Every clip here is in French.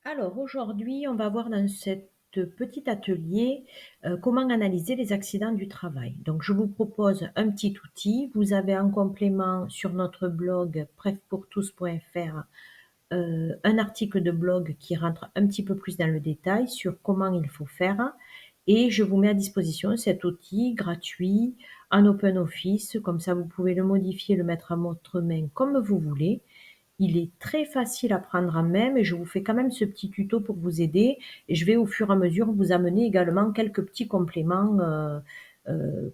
Alors aujourd'hui, on va voir dans cet petit atelier comment analyser les accidents du travail. Donc je vous propose un petit outil. Vous avez en complément sur notre blog prefpourtous.fr un article de blog qui rentre un petit peu plus dans le détail sur comment il faut faire. Et je vous mets à disposition cet outil gratuit en open office. Comme ça, vous pouvez le modifier, le mettre à votre main comme vous voulez. Il est très facile à prendre en main, mais je vous fais quand même ce petit tuto pour vous aider. Et je vais au fur et à mesure vous amener également quelques petits compléments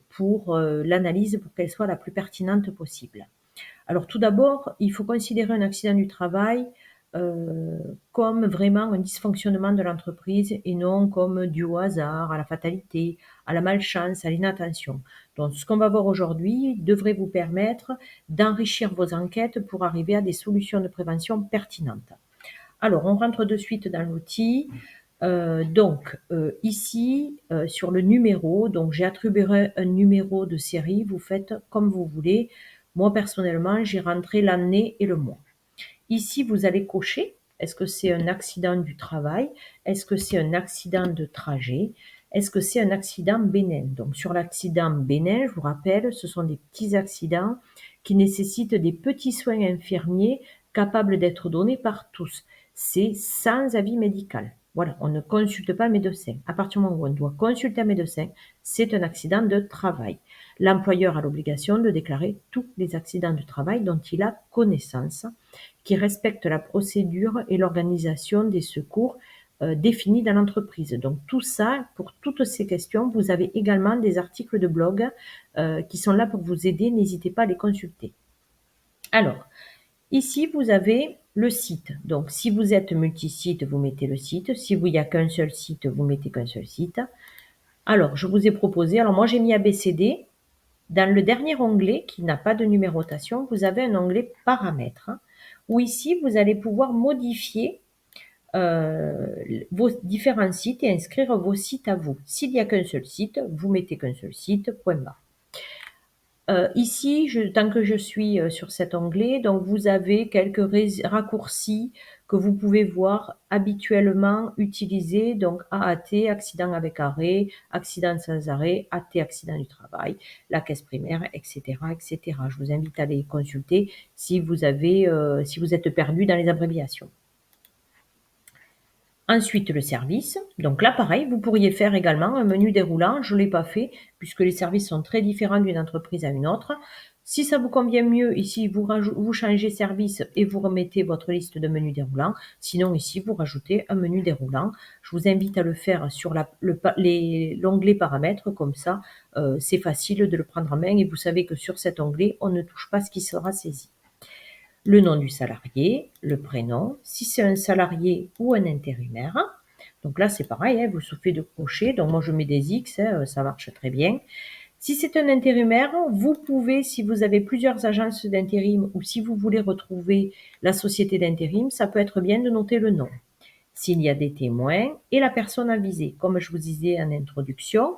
pour l'analyse, pour qu'elle soit la plus pertinente possible. Alors tout d'abord, il faut considérer un accident du travail euh, comme vraiment un dysfonctionnement de l'entreprise et non comme dû au hasard, à la fatalité, à la malchance, à l'inattention. Donc ce qu'on va voir aujourd'hui devrait vous permettre d'enrichir vos enquêtes pour arriver à des solutions de prévention pertinentes. Alors on rentre de suite dans l'outil. Ici, sur le numéro, donc j'ai attribué un numéro de série, vous faites comme vous voulez. Moi, personnellement, j'ai rentré l'année et le mois. Ici, vous allez cocher. Est-ce que c'est un accident du travail? Est-ce que c'est un accident de trajet? Est-ce que c'est un accident bénin? Donc, sur l'accident bénin, je vous rappelle, ce sont des petits accidents qui nécessitent des petits soins infirmiers capables d'être donnés par tous. C'est sans avis médical. Voilà, on ne consulte pas un médecin. À partir du moment où on doit consulter un médecin, c'est un accident de travail. L'employeur a l'obligation de déclarer tous les accidents de travail dont il a connaissance, qui respectent la procédure et l'organisation des secours définis dans l'entreprise. Donc tout ça, pour toutes ces questions, vous avez également des articles de blog qui sont là pour vous aider. N'hésitez pas à les consulter. Alors, ici, vous avez le site. Donc, si vous êtes multisite, vous mettez le site. Si vous n'y a qu'un seul site, vous mettez qu'un seul site. Alors, je vous ai proposé, alors moi j'ai mis ABCD. Dans le dernier onglet, qui n'a pas de numérotation, vous avez un onglet paramètres, où ici, vous allez pouvoir modifier vos différents sites et inscrire vos sites à vous. S'il n'y a qu'un seul site, vous mettez qu'un seul site, point barre. Ici, tant que je suis sur cet onglet, donc vous avez quelques raccourcis que vous pouvez voir habituellement utilisés, donc AAT, accident avec arrêt, accident sans arrêt, AT, accident du travail, la caisse primaire, etc., etc. Je vous invite à les consulter si vous êtes perdu dans les abréviations. Ensuite, le service. Donc là, pareil, vous pourriez faire également un menu déroulant. Je ne l'ai pas fait puisque les services sont très différents d'une entreprise à une autre. Si ça vous convient mieux, ici, vous changez service et vous remettez votre liste de menus déroulants. Sinon, ici, vous rajoutez un menu déroulant. Je vous invite à le faire sur l'onglet paramètres. Comme ça, c'est facile de le prendre en main et vous savez que sur cet onglet, on ne touche pas ce qui sera saisi. Le nom du salarié, le prénom, si c'est un salarié ou un intérimaire. Donc là, c'est pareil, hein, vous suffit de cocher. Donc moi, je mets des X, hein, ça marche très bien. Si c'est un intérimaire, vous pouvez, si vous avez plusieurs agences d'intérim ou si vous voulez retrouver la société d'intérim, ça peut être bien de noter le nom. S'il y a des témoins et la personne avisée. Comme je vous disais en introduction,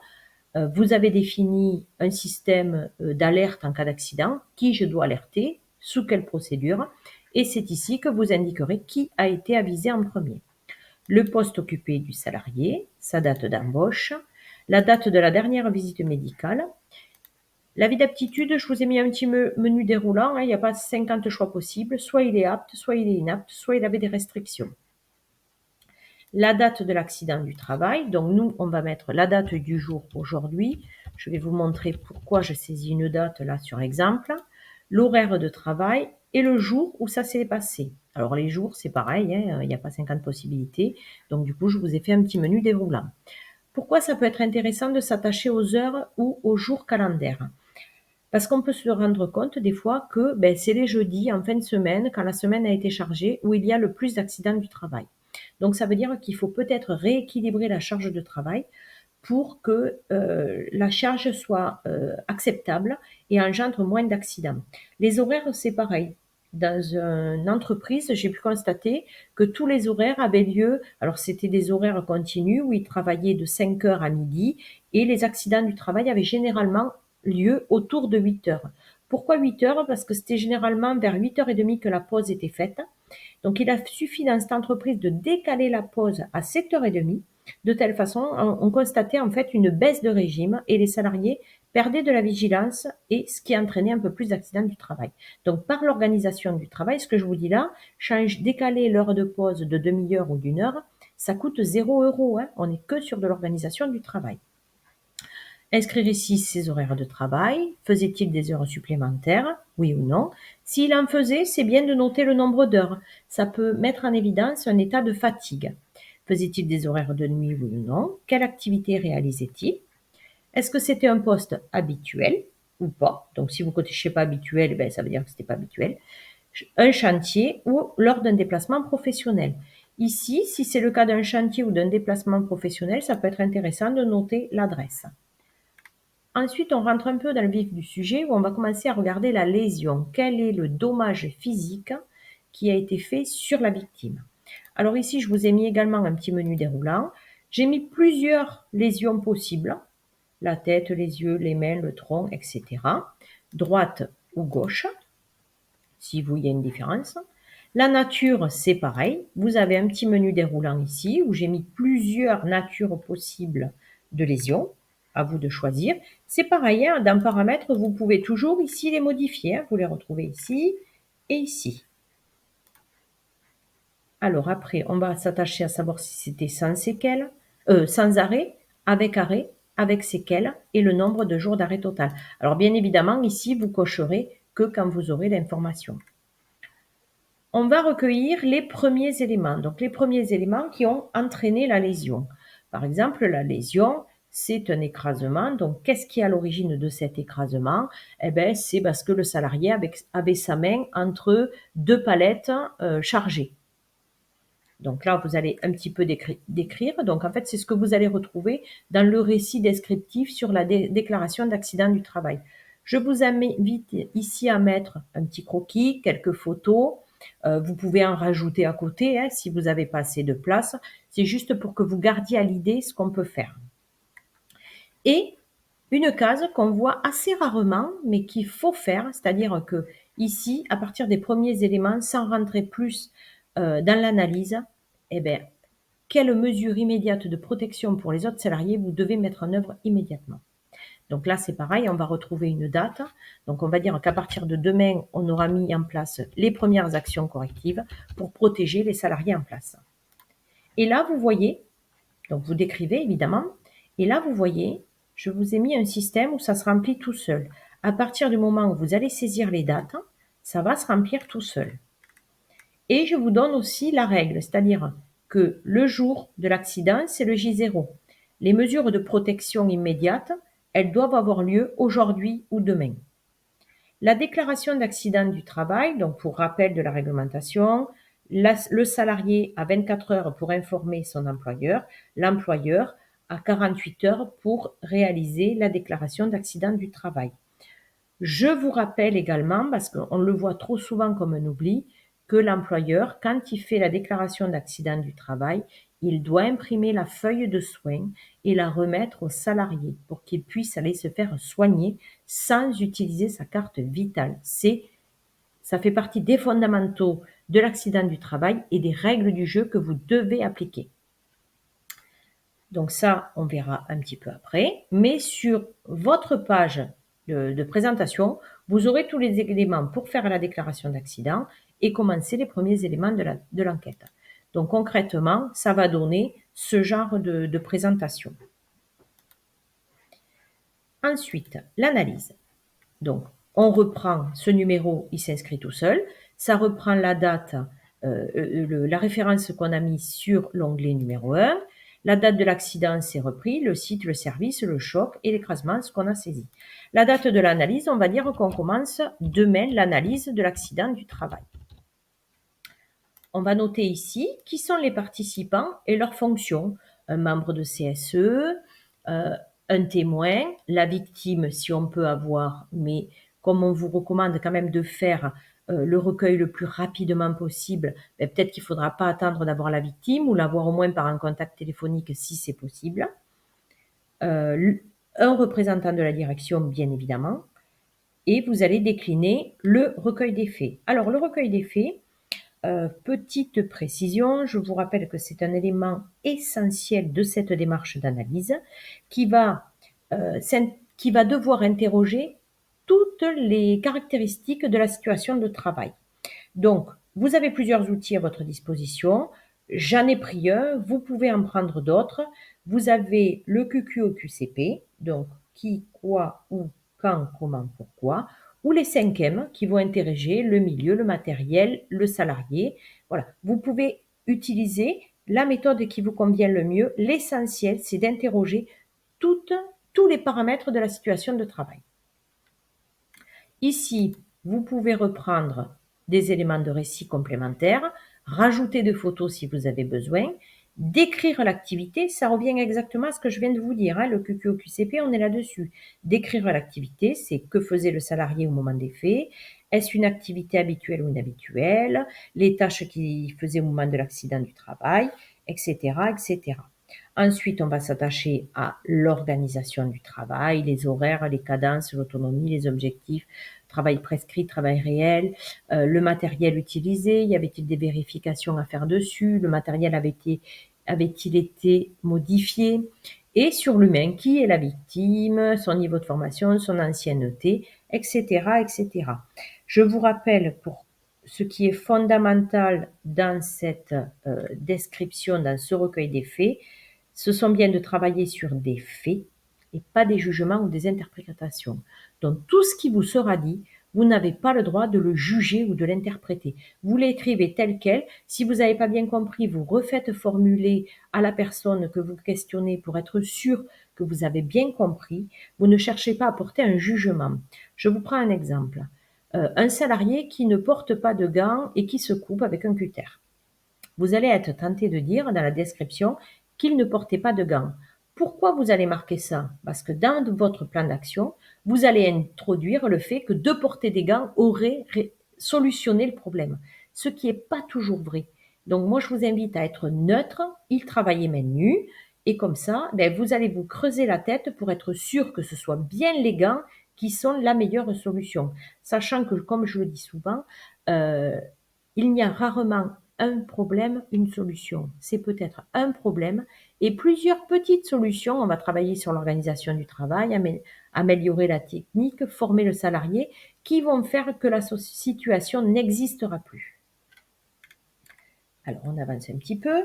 vous avez défini un système d'alerte en cas d'accident, qui je dois alerter, sous quelle procédure, et c'est ici que vous indiquerez qui a été avisé en premier. Le poste occupé du salarié, sa date d'embauche, la date de la dernière visite médicale. L'avis d'aptitude, je vous ai mis un petit menu déroulant, hein, il n'y a pas 50 choix possibles, soit il est apte, soit il est inapte, soit il avait des restrictions. La date de l'accident du travail, donc nous, on va mettre la date du jour aujourd'hui. Je vais vous montrer pourquoi je saisis une date là sur exemple. L'horaire de travail et le jour où ça s'est passé. Alors les jours, c'est pareil, hein, il n'y a pas 50 possibilités. Donc du coup, je vous ai fait un petit menu déroulant. Pourquoi ça peut être intéressant de s'attacher aux heures ou aux jours calendaires? Parce qu'on peut se rendre compte des fois que c'est les jeudis en fin de semaine, quand la semaine a été chargée, où il y a le plus d'accidents du travail. Donc ça veut dire qu'il faut peut-être rééquilibrer la charge de travail pour que la charge soit acceptable et engendre moins d'accidents. Les horaires, c'est pareil. Dans une entreprise, j'ai pu constater que tous les horaires avaient lieu, alors c'était des horaires continus où ils travaillaient de 5 heures à midi et les accidents du travail avaient généralement lieu autour de 8 heures. Pourquoi 8 heures? Parce que c'était généralement vers 8h30 que la pause était faite Donc, il a suffi dans cette entreprise de décaler la pause à 7h30. De telle façon, on constatait en fait une baisse de régime et les salariés perdaient de la vigilance et ce qui entraînait un peu plus d'accidents du travail. Donc, par l'organisation du travail, ce que je vous dis là, décaler l'heure de pause de demi-heure ou d'une heure, ça coûte 0 €. On n'est que sur de l'organisation du travail. Inscrire ici ses horaires de travail. Faisait-il des heures supplémentaires? Oui ou non? S'il en faisait, c'est bien de noter le nombre d'heures. Ça peut mettre en évidence un état de fatigue. Faisait-il des horaires de nuit? Oui ou non? Quelle activité réalisait-il? Est-ce que c'était un poste habituel ou pas? Donc, si vous ne cochez pas habituel, ben, ça veut dire que ce n'était pas habituel. Un chantier ou lors d'un déplacement professionnel. Ici, si c'est le cas d'un chantier ou d'un déplacement professionnel, ça peut être intéressant de noter l'adresse. Ensuite, on rentre un peu dans le vif du sujet où on va commencer à regarder la lésion. Quel est le dommage physique qui a été fait sur la victime? Alors ici, je vous ai mis également un petit menu déroulant. J'ai mis plusieurs lésions possibles. La tête, les yeux, les mains, le tronc, etc. Droite ou gauche, si vous, il y a une différence. La nature, c'est pareil. Vous avez un petit menu déroulant ici où j'ai mis plusieurs natures possibles de lésions. À vous de choisir. C'est pareil, hein, dans paramètres, vous pouvez toujours ici les modifier. Hein, vous les retrouvez ici et ici. Alors après, on va s'attacher à savoir si c'était sans séquelles, sans arrêt, avec séquelles et le nombre de jours d'arrêt total. Alors bien évidemment, ici, vous cocherez que quand vous aurez l'information. On va recueillir les premiers éléments, donc les premiers éléments qui ont entraîné la lésion. Par exemple, la lésion, c'est un écrasement. Donc, qu'est-ce qui est à l'origine de cet écrasement? Eh bien, c'est parce que le salarié avait sa main entre deux palettes chargées. Donc là, vous allez un petit peu décrire. Donc, en fait, c'est ce que vous allez retrouver dans le récit descriptif sur la déclaration d'accident du travail. Je vous invite ici à mettre un petit croquis, quelques photos. Vous pouvez en rajouter à côté, hein, si vous n'avez pas assez de place. C'est juste pour que vous gardiez à l'idée ce qu'on peut faire. Et une case qu'on voit assez rarement, mais qu'il faut faire, c'est-à-dire que ici, à partir des premiers éléments, sans rentrer plus dans l'analyse, eh bien, quelle mesure immédiate de protection pour les autres salariés vous devez mettre en œuvre immédiatement. Donc là, c'est pareil, on va retrouver une date. Donc on va dire qu'à partir de demain, on aura mis en place les premières actions correctives pour protéger les salariés en place. Et là, vous voyez, donc vous décrivez évidemment, et là, vous voyez, je vous ai mis un système où ça se remplit tout seul. À partir du moment où vous allez saisir les dates, ça va se remplir tout seul. Et je vous donne aussi la règle, c'est-à-dire que le jour de l'accident, c'est le J0. Les mesures de protection immédiate, elles doivent avoir lieu aujourd'hui ou demain. La déclaration d'accident du travail, donc pour rappel de la réglementation, le salarié a 24 heures pour informer son employeur, l'employeur a 48 heures pour réaliser la déclaration d'accident du travail. Je vous rappelle également, parce qu'on le voit trop souvent comme un oubli, que l'employeur, quand il fait la déclaration d'accident du travail, il doit imprimer la feuille de soins et la remettre au salarié pour qu'il puisse aller se faire soigner sans utiliser sa carte vitale. Ça fait partie des fondamentaux de l'accident du travail et des règles du jeu que vous devez appliquer. Donc ça, on verra un petit peu après. Mais sur votre page de présentation, vous aurez tous les éléments pour faire la déclaration d'accident et commencer les premiers éléments de l'enquête. Donc concrètement, ça va donner ce genre de présentation. Ensuite, l'analyse. Donc, on reprend ce numéro, il s'inscrit tout seul. Ça reprend la date, la référence qu'on a mise sur l'onglet numéro 1. La date de l'accident, c'est repris, le site, le service, le choc et l'écrasement, ce qu'on a saisi. La date de l'analyse, on va dire qu'on commence demain l'analyse de l'accident du travail. On va noter ici qui sont les participants et leurs fonctions. Un membre de CSE, un témoin, la victime si on peut avoir, mais comme on vous recommande quand même de faire le recueil le plus rapidement possible, peut-être qu'il ne faudra pas attendre d'avoir la victime ou l'avoir au moins par un contact téléphonique si c'est possible. Un représentant de la direction, bien évidemment. Et vous allez décliner le recueil des faits. Alors, le recueil des faits, Petite précision, je vous rappelle que c'est un élément essentiel de cette démarche d'analyse qui va, qui va devoir interroger toutes les caractéristiques de la situation de travail. Donc, vous avez plusieurs outils à votre disposition. J'en ai pris un, vous pouvez en prendre d'autres. Vous avez le QQ-QCP, donc qui, quoi, où, quand, comment, pourquoi, ou les 5M qui vont interroger le milieu, le matériel, le salarié. Voilà, vous pouvez utiliser la méthode qui vous convient le mieux. L'essentiel, c'est d'interroger tous les paramètres de la situation de travail. Ici, vous pouvez reprendre des éléments de récit complémentaires, rajouter des photos si vous avez besoin, décrire l'activité, ça revient exactement à ce que je viens de vous dire, hein, le QQ-QCP, on est là-dessus. Décrire l'activité, c'est que faisait le salarié au moment des faits, est-ce une activité habituelle ou inhabituelle, les tâches qu'il faisait au moment de l'accident du travail, etc., etc. Ensuite, on va s'attacher à l'organisation du travail, les horaires, les cadences, l'autonomie, les objectifs, travail prescrit, travail réel, le matériel utilisé, y avait-il des vérifications à faire dessus, le matériel avait-il été modifié, et sur l'humain, qui est la victime, son niveau de formation, son ancienneté, etc., etc. Je vous rappelle, pour ce qui est fondamental dans cette description, dans ce recueil des faits, ce sont bien de travailler sur des faits et pas des jugements ou des interprétations. Donc tout ce qui vous sera dit, vous n'avez pas le droit de le juger ou de l'interpréter. Vous l'écrivez tel quel. Si vous n'avez pas bien compris, vous refaites formuler à la personne que vous questionnez pour être sûr que vous avez bien compris. Vous ne cherchez pas à porter un jugement. Je vous prends un exemple. Un salarié qui ne porte pas de gants et qui se coupe avec un cutter. Vous allez être tenté de dire dans la description qu'il ne portait pas de gants. Pourquoi vous allez marquer ça? Parce que dans votre plan d'action, vous allez introduire le fait que de porter des gants aurait solutionné le problème, ce qui n'est pas toujours vrai. Donc moi, je vous invite à être neutre, il travaillait main nue, et comme ça, vous allez vous creuser la tête pour être sûr que ce soit bien les gants qui sont la meilleure solution. Sachant que, comme je le dis souvent, il y a rarement un problème, une solution. C'est peut-être un problème et plusieurs petites solutions. On va travailler sur l'organisation du travail, améliorer la technique, former le salarié, qui vont faire que la situation n'existera plus. Alors, on avance un petit peu.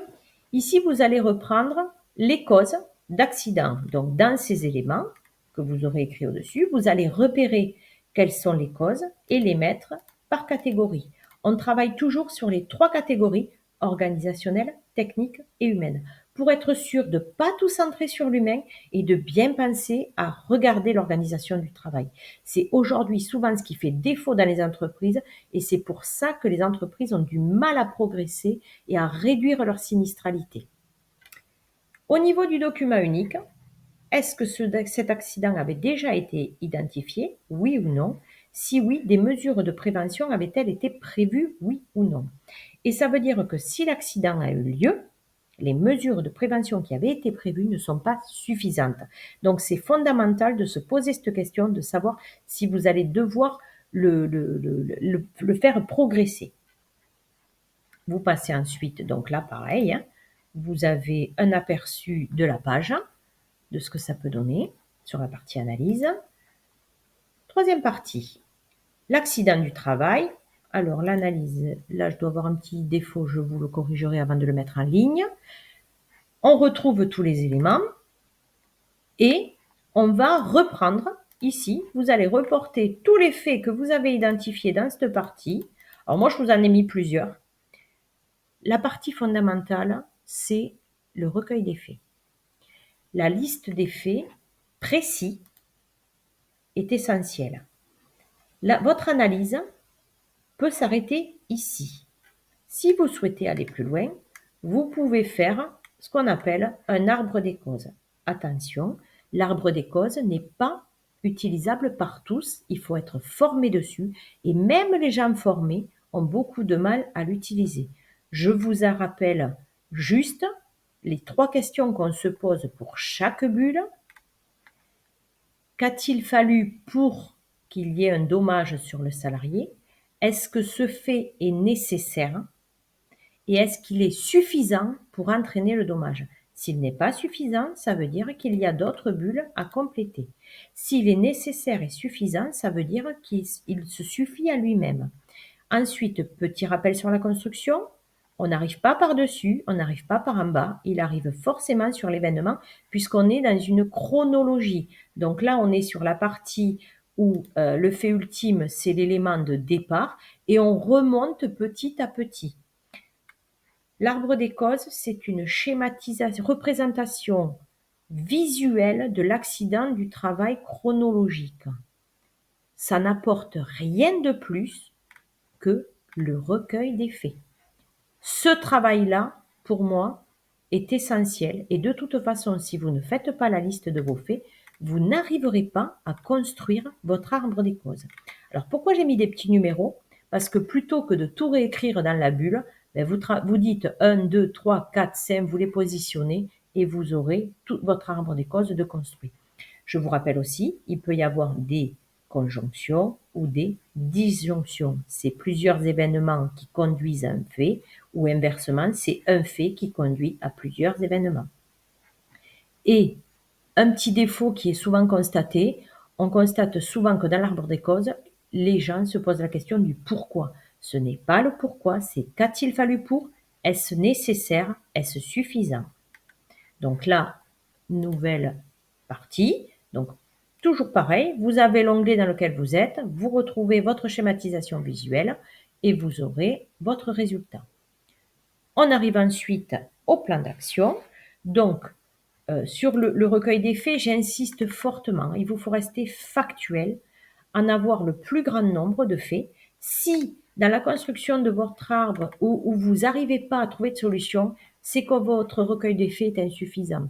Ici, vous allez reprendre les causes d'accident. Donc, dans ces éléments que vous aurez écrits au-dessus, vous allez repérer quelles sont les causes et les mettre par catégorie. On travaille toujours sur les 3 catégories, organisationnelles, techniques et humaines, pour être sûr de ne pas tout centrer sur l'humain et de bien penser à regarder l'organisation du travail. C'est aujourd'hui souvent ce qui fait défaut dans les entreprises et c'est pour ça que les entreprises ont du mal à progresser et à réduire leur sinistralité. Au niveau du document unique, est-ce que cet accident avait déjà été identifié, oui ou non? Si oui, des mesures de prévention avaient-elles été prévues, oui ou non? Et ça veut dire que si l'accident a eu lieu, les mesures de prévention qui avaient été prévues ne sont pas suffisantes. Donc c'est fondamental de se poser cette question, de savoir si vous allez devoir le faire progresser. Vous passez ensuite, donc là pareil, hein, vous avez un aperçu de la page, de ce que ça peut donner sur la partie analyse. Troisième partie, l'accident du travail. Alors l'analyse, là je dois avoir un petit défaut, je vous le corrigerai avant de le mettre en ligne. On retrouve tous les éléments et on va reprendre ici. Vous allez reporter tous les faits que vous avez identifiés dans cette partie. Alors moi je vous en ai mis plusieurs. La partie fondamentale, c'est le recueil des faits. La liste des faits précis est essentielle. Votre analyse peut s'arrêter ici. Si vous souhaitez aller plus loin, vous pouvez faire ce qu'on appelle un arbre des causes. Attention, l'arbre des causes n'est pas utilisable par tous, il faut être formé dessus et même les gens formés ont beaucoup de mal à l'utiliser. Je vous en rappelle juste les 3 questions qu'on se pose pour chaque bulle. Qu'a-t-il fallu pour qu'il y ait un dommage sur le salarié? Est-ce que ce fait est nécessaire? et est-ce qu'il est suffisant pour entraîner le dommage? S'il n'est pas suffisant, ça veut dire qu'il y a d'autres bulles à compléter. S'il est nécessaire et suffisant, ça veut dire qu'il se suffit à lui-même. Ensuite, petit rappel sur la construction, on n'arrive pas par-dessus, on n'arrive pas par en bas, il arrive forcément sur l'événement puisqu'on est dans une chronologie. Donc là, on est sur la partie où le fait ultime, c'est l'élément de départ et on remonte petit à petit. L'arbre des causes, c'est une schématisation, représentation visuelle de l'accident du travail chronologique. Ça n'apporte rien de plus que le recueil des faits. Ce travail-là, pour moi, est essentiel et de toute façon, si vous ne faites pas la liste de vos faits, vous n'arriverez pas à construire votre arbre des causes. Alors pourquoi j'ai mis des petits numéros? Parce que plutôt que de tout réécrire dans la bulle, ben vous dites 1, 2, 3, 4, 5, vous les positionnez et vous aurez tout votre arbre des causes de construit. Je vous rappelle aussi, il peut y avoir des conjonctions ou des disjonctions. C'est plusieurs événements qui conduisent à un fait ou inversement, c'est un fait qui conduit à plusieurs événements. Et un petit défaut qui est souvent constaté, on constate souvent que dans l'arbre des causes, les gens se posent la question du pourquoi. Ce n'est pas le pourquoi, c'est qu'a-t-il fallu pour? Est-ce nécessaire? Est-ce suffisant? Donc là, nouvelle partie. Donc, toujours pareil, vous avez l'onglet dans lequel vous êtes, vous retrouvez votre schématisation visuelle et vous aurez votre résultat. On arrive ensuite au plan d'action. Donc, sur le recueil des faits, j'insiste fortement, il vous faut rester factuel, en avoir le plus grand nombre de faits. Si dans la construction de votre arbre où vous n'arrivez pas à trouver de solution, c'est que votre recueil des faits est insuffisant.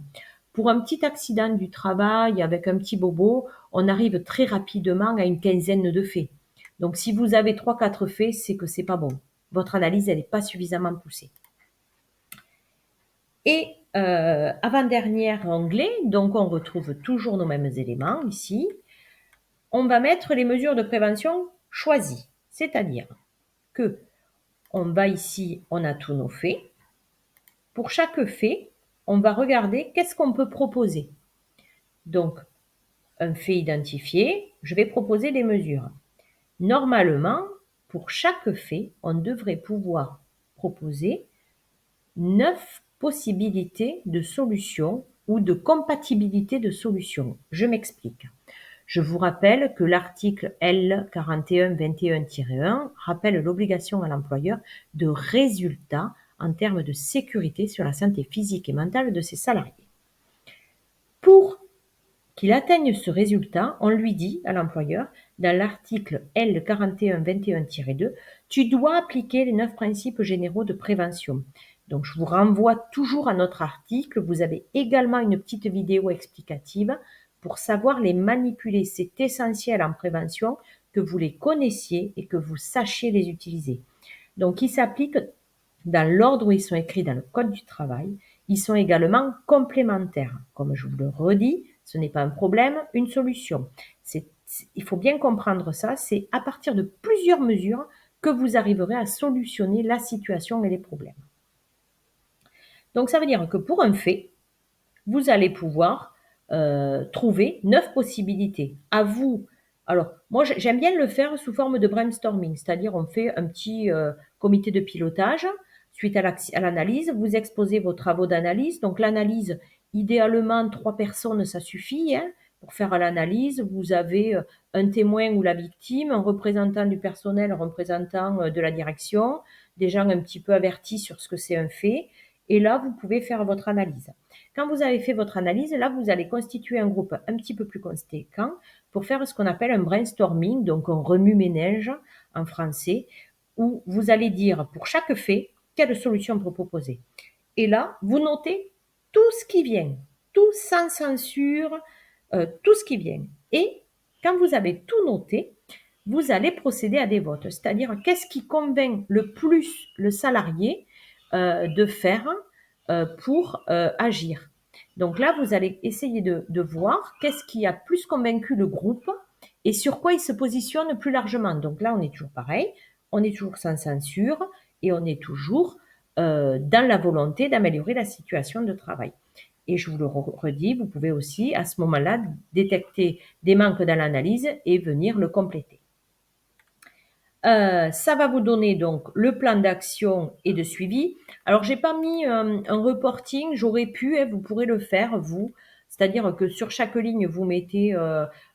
Pour un petit accident du travail avec un petit bobo, on arrive très rapidement à une quinzaine de faits. Donc si vous avez 3-4 faits, c'est que c'est pas bon. Votre analyse, elle n'est pas suffisamment poussée. Et avant-dernier onglet, donc on retrouve toujours nos mêmes éléments ici. On va mettre les mesures de prévention choisies, c'est-à-dire que on va ici, on a tous nos faits. Pour chaque fait, on va regarder qu'est-ce qu'on peut proposer. Donc, un fait identifié, je vais proposer des mesures. Normalement, pour chaque fait, on devrait pouvoir proposer 9 possibilités de solutions ou de compatibilité de solutions. Je m'explique. Je vous rappelle que l'article L4121-1 rappelle l'obligation à l'employeur de résultats en termes de sécurité sur la santé physique et mentale de ses salariés. Pour qu'il atteigne ce résultat, on lui dit à l'employeur, dans l'article L4121-2, tu dois appliquer les 9 principes généraux de prévention. Donc, je vous renvoie toujours à notre article. Vous avez également une petite vidéo explicative pour savoir les manipuler. C'est essentiel en prévention que vous les connaissiez et que vous sachiez les utiliser. Donc, ils s'appliquent dans l'ordre où ils sont écrits dans le Code du travail. Ils sont également complémentaires. Comme je vous le redis, ce n'est pas un problème, une solution. Il faut bien comprendre ça. C'est à partir de plusieurs mesures que vous arriverez à solutionner la situation et les problèmes. Donc, ça veut dire que pour un fait, vous allez pouvoir trouver 9 possibilités. À vous. Alors, moi, j'aime bien le faire sous forme de brainstorming, c'est-à-dire on fait un petit comité de pilotage. Suite à l'analyse, vous exposez vos travaux d'analyse. Donc, l'analyse, idéalement, 3 personnes, ça suffit. Hein, pour faire l'analyse, vous avez un témoin ou la victime, un représentant du personnel, un représentant de la direction, des gens un petit peu avertis sur ce que c'est un fait. Et là, vous pouvez faire votre analyse. Quand vous avez fait votre analyse, là, vous allez constituer un groupe un petit peu plus conséquent pour faire ce qu'on appelle un brainstorming, donc un remue-ménage en français, où vous allez dire pour chaque fait quelle solution on peut proposer. Et là, vous notez tout ce qui vient, tout sans censure, tout ce qui vient. Et quand vous avez tout noté, vous allez procéder à des votes, c'est-à-dire qu'est-ce qui convainc le plus le salarié de faire pour agir. Donc là, vous allez essayer de voir qu'est-ce qui a plus convaincu le groupe et sur quoi il se positionne plus largement. Donc là, on est toujours pareil, on est toujours sans censure et on est toujours dans la volonté d'améliorer la situation de travail. Et je vous le redis, vous pouvez aussi à ce moment-là détecter des manques dans l'analyse et venir le compléter. Ça va vous donner donc le plan d'action et de suivi. Alors, j'ai pas mis un reporting, j'aurais pu, vous pourrez le faire, vous. C'est-à-dire que sur chaque ligne, vous mettez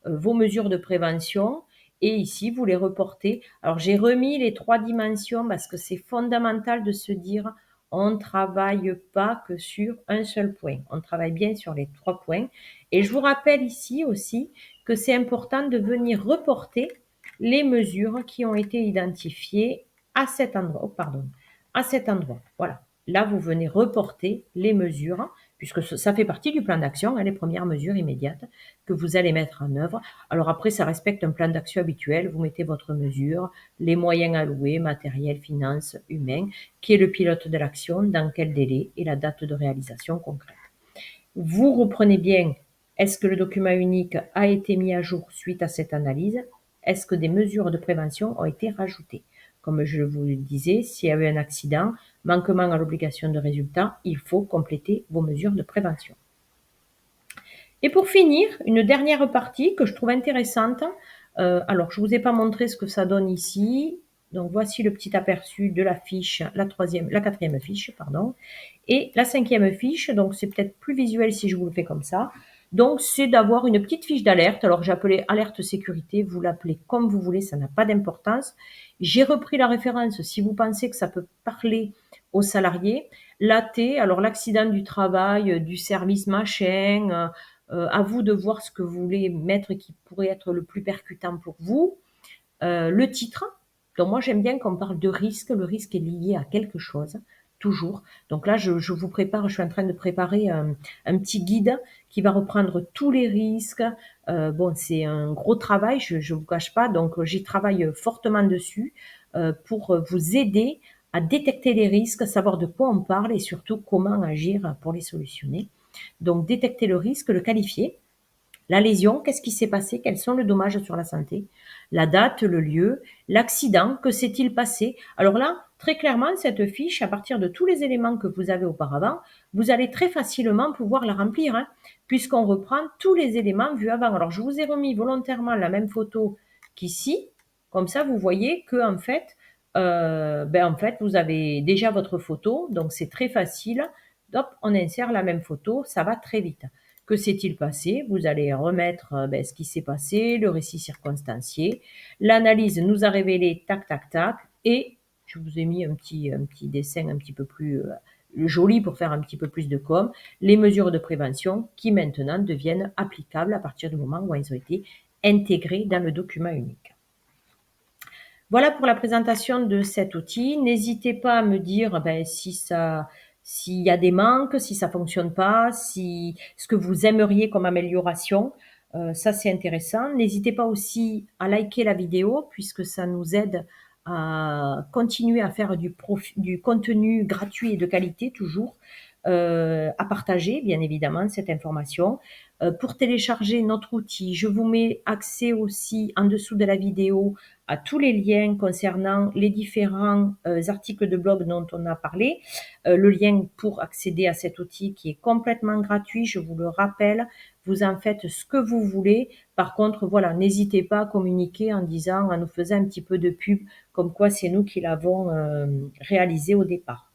vos mesures de prévention et ici, vous les reportez. Alors, j'ai remis les 3 dimensions parce que c'est fondamental de se dire on ne travaille pas que sur un seul point. On travaille bien sur les 3 points. Et je vous rappelle ici aussi que c'est important de venir reporter les mesures qui ont été identifiées à cet endroit. Oh, pardon, à cet endroit. Voilà. Là, vous venez reporter les mesures, puisque ça fait partie du plan d'action, les premières mesures immédiates que vous allez mettre en œuvre. Alors après, ça respecte un plan d'action habituel. Vous mettez votre mesure, les moyens alloués, matériel, finances, humains, qui est le pilote de l'action, dans quel délai et la date de réalisation concrète. Vous reprenez bien, est-ce que le document unique a été mis à jour suite à cette analyse? Est-ce que des mesures de prévention ont été rajoutées? Comme je vous le disais, s'il y a eu un accident, manquement à l'obligation de résultat, il faut compléter vos mesures de prévention. Et pour finir, une dernière partie que je trouve intéressante. Alors, je ne vous ai pas montré ce que ça donne ici. Donc, voici le petit aperçu de la fiche, la 4e fiche, pardon, et la 5e fiche. Donc, c'est peut-être plus visuel si je vous le fais comme ça. Donc, c'est d'avoir une petite fiche d'alerte. Alors, j'ai appelé alerte sécurité. Vous l'appelez comme vous voulez, ça n'a pas d'importance. J'ai repris la référence si vous pensez que ça peut parler aux salariés. L'AT, alors l'accident du travail, du service machin, à vous de voir ce que vous voulez mettre qui pourrait être le plus percutant pour vous. Le titre. Donc moi, j'aime bien qu'on parle de risque. Le risque est lié à quelque chose, toujours. Donc là, je vous prépare, je suis en train de préparer un petit guide qui va reprendre tous les risques. Bon, c'est un gros travail, je ne vous cache pas. Donc j'y travaille fortement dessus pour vous aider à détecter les risques, savoir de quoi on parle et surtout comment agir pour les solutionner. Donc détecter le risque, le qualifier. La lésion, qu'est-ce qui s'est passé? Quels sont les dommages sur la santé? La date, le lieu, l'accident, que s'est-il passé? Alors là, très clairement, cette fiche, à partir de tous les éléments que vous avez auparavant, vous allez très facilement pouvoir la remplir, puisqu'on reprend tous les éléments vus avant. Alors, je vous ai remis volontairement la même photo qu'ici. Comme ça, vous voyez que en fait, vous avez déjà votre photo, donc c'est très facile. Hop, on insère la même photo, ça va très vite. Que s'est-il passé? Vous allez remettre ce qui s'est passé, le récit circonstancié. L'analyse nous a révélé tac, tac, tac. Et je vous ai mis un petit dessin un petit peu plus joli pour faire un petit peu plus de com. Les mesures de prévention qui maintenant deviennent applicables à partir du moment où elles ont été intégrées dans le document unique. Voilà pour la présentation de cet outil. N'hésitez pas à me dire s'il y a des manques, si ça fonctionne pas, ce que vous aimeriez comme amélioration. Ça, c'est intéressant. N'hésitez pas aussi à liker la vidéo puisque ça nous aide à continuer à faire du contenu gratuit et de qualité toujours. À partager, bien évidemment, cette information. Pour télécharger notre outil, je vous mets accès aussi en dessous de la vidéo à tous les liens concernant les différents articles de blog dont on a parlé. Le lien pour accéder à cet outil qui est complètement gratuit, je vous le rappelle, vous en faites ce que vous voulez. Par contre, voilà, n'hésitez pas à communiquer en nous faisant un petit peu de pub, comme quoi c'est nous qui l'avons réalisé au départ.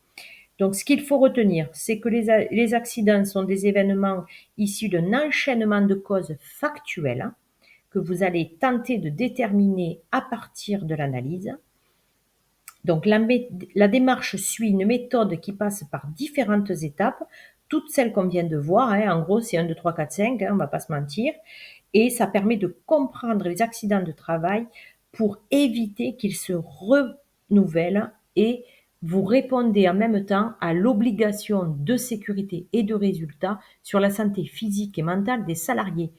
Donc, ce qu'il faut retenir, c'est que les accidents sont des événements issus d'un enchaînement de causes factuelles que vous allez tenter de déterminer à partir de l'analyse. Donc, la démarche suit une méthode qui passe par différentes étapes, toutes celles qu'on vient de voir. En gros, c'est 1, 2, 3, 4, 5, on ne va pas se mentir. Et ça permet de comprendre les accidents de travail pour éviter qu'ils se renouvellent et vous répondez en même temps à l'obligation de sécurité et de résultat sur la santé physique et mentale des salariés.